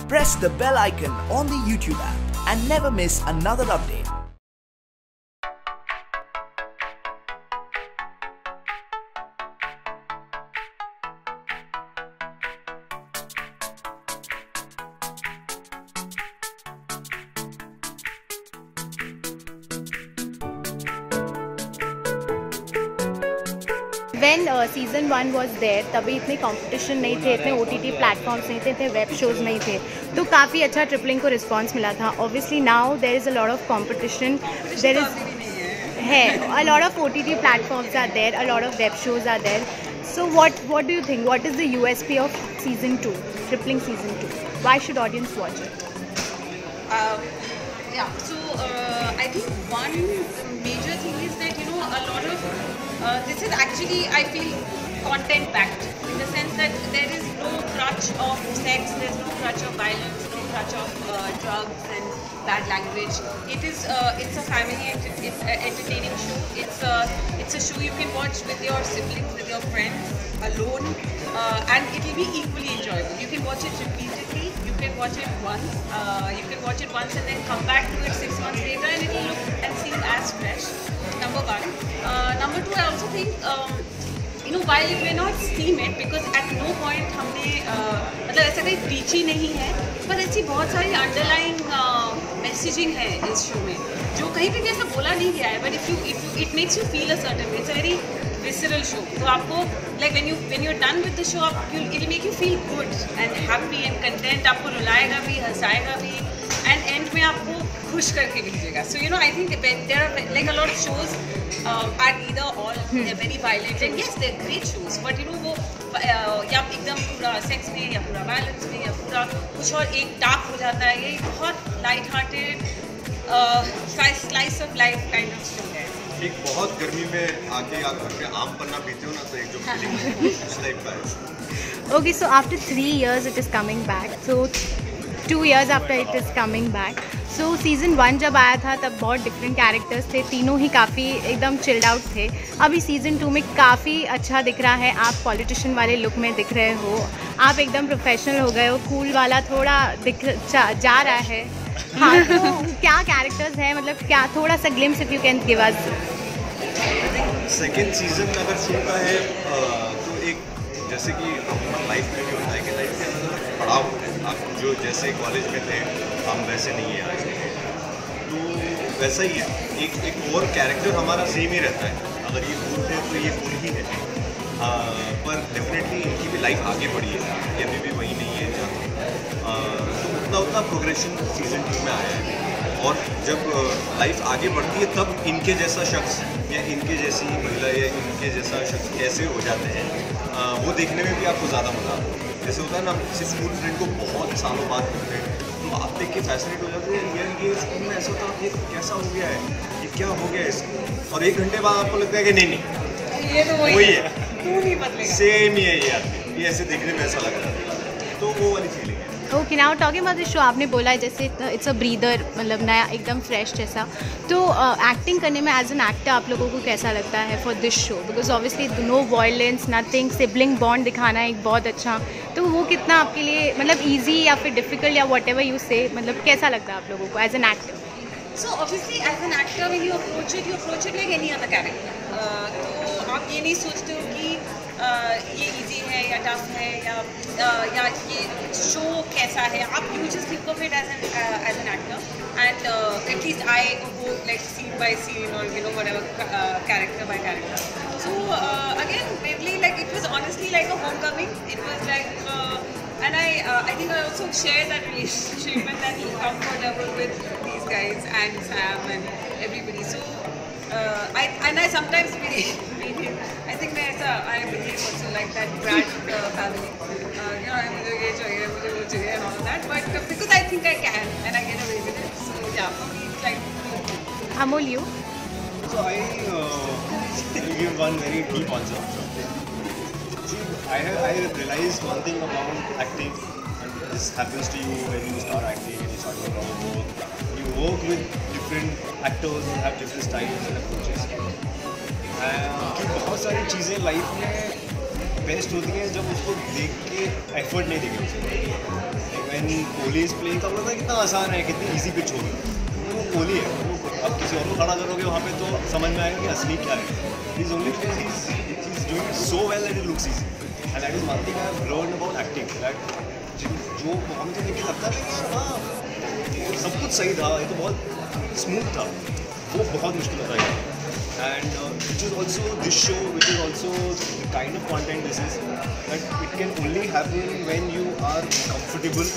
Press the bell icon on the YouTube app and never miss another update. When season 1 was there, तभी इतने competition नहीं थे, इतने OTT platforms नहीं थे, इतने वेब शोज़ नहीं थे, तो काफ़ी अच्छा ट्रिपलिंग को रिस्पांस मिला था. Obviously now there is a lot of competition. There is a lot of OTT platforms are there, a lot of web shows are there. So what do you think? What is the USP of season 2, tripling season 2? Why should audience watch it? I think one major thing is that a lot of this is actually, I feel, content backed, in the sense that there is no crutch of sex, there's no crutch of violence, no crutch of drugs and bad language. It's a family entertaining show. It's a show you can watch with your siblings, with your friends, alone, and it will be equally enjoyable. You can watch it repeatedly. You can watch it once. You can watch it once and then come back to it 6 months later, and it will look and seem as fresh. Number one. Number two, I also think, while it may not seem it, because at no point हमने मतलब ऐसा कहीं preachy नहीं है, पर ऐसी बहुत सारी underlying messaging है इस show में, जो कहीं पे भी ऐसा बोला नहीं गया है, but if it makes you feel a certain way. It's a very visceral show. तो आपको like when you're done with the show, it'll make you feel good and happy and content. आपको रुलाएगा भी, हंसाएगा भी, and end में आपको खुश करके भेजेगा. So I think there are like a lot of shows are either all they're very violent, and yes, they're great shows, but वो या एकदम पूरा सेक्स में या पूरा वायलेंस में या पूरा कुछ और एक डार्क हो जाता है. ये बहुत light hearted slice of life kind of show है. एक बहुत गर्मी में आके आप घर पे आम पन्ना पीते हो ना, तो एक जो फीलिंग उस टाइप का है. Okay, so after 3 years it is coming back. So 2 years after it is coming back. So season 1 जब आया था तब बहुत डिफरेंट कैरेक्टर्स थे, तीनों ही काफ़ी एकदम चिल्ड आउट थे. अभी season 2 में काफ़ी अच्छा दिख रहा है. आप पॉलिटिशियन वाले लुक में दिख रहे हो, आप एकदम प्रोफेशनल हो गए हो, कूल वाला थोड़ा जा रहा है. हाँ, तो क्या कैरेक्टर्स हैं, मतलब क्या थोड़ा सा glimpse if you can give us. Second season अगर शुरू का है तो एक जैसे कि हमारा लाइफ में भी होता है कि लाइफ के अंदर पड़ाव होते हैं. आप जो जैसे कॉलेज में थे हम वैसे नहीं है आज के, तो वैसा ही है. एक और कैरेक्टर हमारा सेम ही रहता है. अगर ये फूल थे तो ये फूल ही है, पर डेफिनेटली इनकी भी लाइफ आगे बढ़ी है. ये अभी भी वही नहीं है जहाँ, तो उतना प्रोग्रेशन सीजन 2 में आया है. और जब लाइफ आगे बढ़ती है तब इनके जैसा शख्स या इनके जैसी महिला या इनके जैसा शख्स कैसे हो जाते हैं, वो देखने में भी आपको ज़्यादा मज़ा आता है. जैसे होता है ना, किसी स्कूल फ्रेंड को बहुत सालों बाद मिलते हैं, तो आप देख के फैसिनेट हो जाते हैं. यार ये स्कूल में ऐसा था, ये कैसा हो गया है, ये क्या हो गया है इसको. और 1 घंटे बाद आपको लगता है कि नहीं ये तो वही है, सेम ही है ये आदमी, ये ऐसे देखने में ऐसा लग रहा है. तो वो वाली फीलिंग है. Okay, now talking about this show, आपने बोला है जैसे इट्स अ ब्रीदर, मतलब नया एकदम फ्रेश जैसा. तो एक्टिंग करने में एज एन एक्टर आप लोगों को कैसा लगता है for this show? Because obviously no violence, nothing, sibling bond दिखाना एक बहुत अच्छा, तो वो कितना आपके लिए मतलब ईजी या फिर डिफ़िकल्ट या वट एवर यू से, मतलब कैसा लगता है आप लोगों को as an actor? So obviously as an actor when you approach it like any other character. तो आप ये नहीं सोचते हो कि ये इजी है या टफ है या ये शो कैसा है. आप you just think of it as an actor, and at least I go like scene by scene or whatever character by character. So again, really, like it was honestly like a homecoming. It was like and I think I also share that relationship and that comfortable with these guys and Sam and everybody. So I sometimes believe I think I believe also like that brat family. I'm and all that, but because I think I can and I get away with it. So yeah, for me it's like. Amol, you? So I give one very deep answer. I realized one thing about acting, and this happens to you when you start acting and you start doing a lot of work. You work with different actors who have different styles and approaches. कि बहुत सारी चीज़ें life में best होती है जब उसको देख के एफर्ट नहीं देंगे उसे। व्हेन कोहली इज प्लेइंग तो लगता है कितना आसान है, कितनी इजी पिच होगी। वो कोहली है, वो अब किसी और को खड़ा करोगे वहाँ पे तो समझ में आएगा कि असली क्या है। He's only because he's doing so well that it looks easy, and that is one thing I have learned about acting. That जो परफॉर्मेंस देख के लगता है कि हाँ सब कुछ सही था, ये तो बहुत स्मूथ था, वो बहुत मुश्किल होता है। And which is also this show, which is also the kind of content this is, that it can only happen when you are comfortable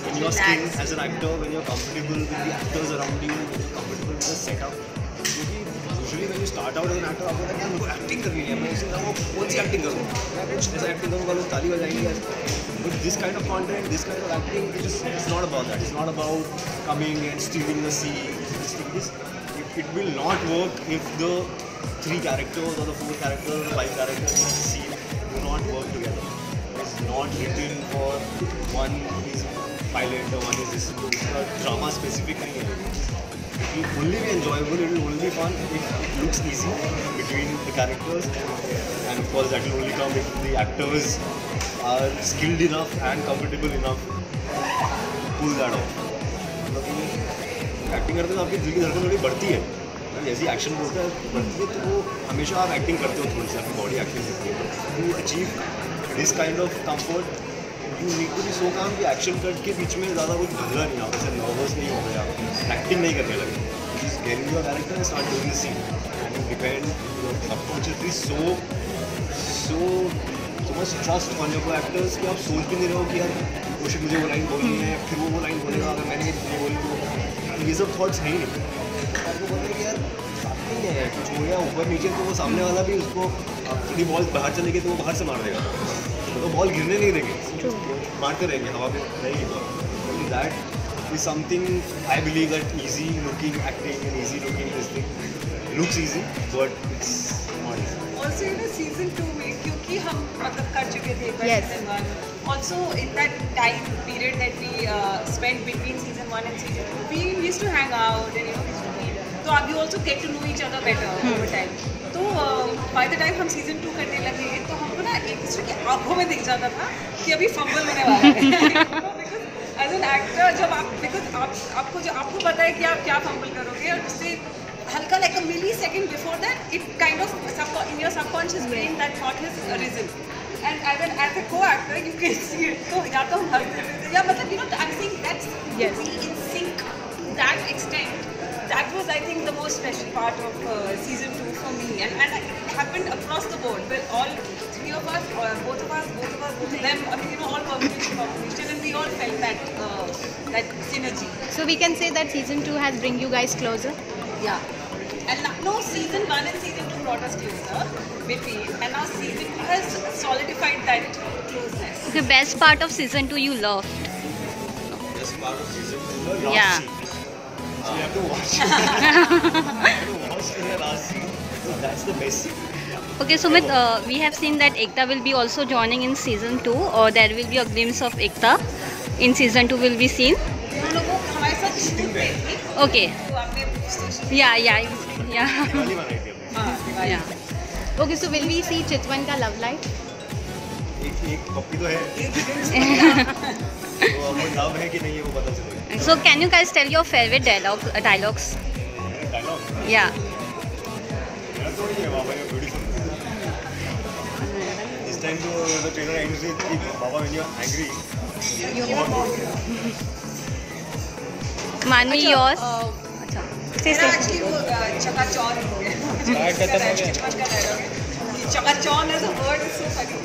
in your skin as an actor, when you're comfortable with the actors around you, when you're comfortable with the setup. क्योंकि usually when you start out as an actor, आपको लगता है मुझे acting करनी है, मैं उसे वो कौन सी एक्टिंग करूँ, मैं कुछ ऐसा एक्टिंग करूँगा लोग ताली बजाएंगे। But this kind of content, this kind of acting, it's not about that. It's not about coming and stealing the scene. It will not work if the 3 characters or the 4 characters or the 5 characters in the scene do not work together. It's not written for one is pilot or one is this. Drama specific नहीं है. It will only be enjoyable. It will only be fun if it looks easy between the characters, and of course that will only come if the actors are skilled enough and comfortable enough to pull that off. Acting करते तो आपकी दिल की धड़कन थोड़ी बढ़ती है, जैसी एक्शन बोलता है बढ़ती है, तो वो हमेशा आप एक्टिंग करते हो थोड़ी सी, आपकी बॉडी एक्टिंग करती है। To achieve this kind of comfort you need to be so calm कि एक्शन कट के बीच में ज़्यादा कुछ बदला नहीं, आप ऐसे नर्वस नहीं हो गए, आप एक्टिंग नहीं करने लगे। Just getting your character and start doing the scene and you depend subconsciously so much trust on your actors कि आप सोच भी नहीं रहे हो कि यार वो शिट मुझे वो लाइन बोलनी है, फिर वो लाइन बोलेगा, अगर मैंने ये बोली तो ये सब थॉट्स है ही नहीं। आपको बोलते हैं कि यार नहीं है कुछ हो गया ऊपर नीचे, तो वो सामने वाला भी उसको थोड़ी बॉल बाहर चलेगी तो वो बाहर से मार देगा, तो बॉल गिरने नहीं देंगे, मारते रहेंगे हवा में रहेगी ball. That is something I believe that easy looking acting and easy looking this thing looks easy but it's not easy. Also in the season 2 में क्योंकि हम मतलब कर चुके थे season 1, also in that time period that we spent between season 1 and season 2, we used to hang out and you know used to meet. So we also get to know each other better over time. तो by the time हम season 2 करने लगे तो हमको ना एक दूसरे की आंखों में दिख जाता था कि अभी फंबल होने वाला है। Because as an actor जब आप because आपको पता है कि आप क्या फंबल करोगे और उससे हल्का like a millisecond before that it kind of in your subconscious brain that thought has arisen, and as a co-actor you can see it. So या तो हम हंसते थे या मतलब you know I'm saying that's be in sync to that extent. That was I think the most special part of season 2 for me, and it happened across the board with all 3 of us, both of them. I mean you know all combination, and we all felt that synergy. So we can say that season 2 has bring you guys closer. Yeah, and now season 1 and season 2 brought us closer, we feel, and now season 2 has solidified that closeness. The best part of season 2 you loved? Best part of season 2? Yeah. So you have to watch. You have to watch the last scene. So that's the best scene. Okay, Sumit, we have seen that Ekta will be also joining in season 2, or there will be a glimpse of Ekta in season 2 will be seen. वो हमारे साथ shooting पे थी, Okay. तो आपने Yeah. Diwali बनाई थी हमने। Yeah. Okay, so will we see Chitwan का love life? एक पप्पी तो है, तो अब वो लव है कि नहीं है वो पता चलेगा। So can you guys tell your favorite dialogues? Dialogue Yeah. मेरा तो ये है बाबा यू ब्यूटीफुल। इस टाइम तो द ट्रेलर एंड से बाबा when you are angry Manvi, yours? मेरा actually वो चकाचौंध हो गया। चकाचौंध as a word is so funny.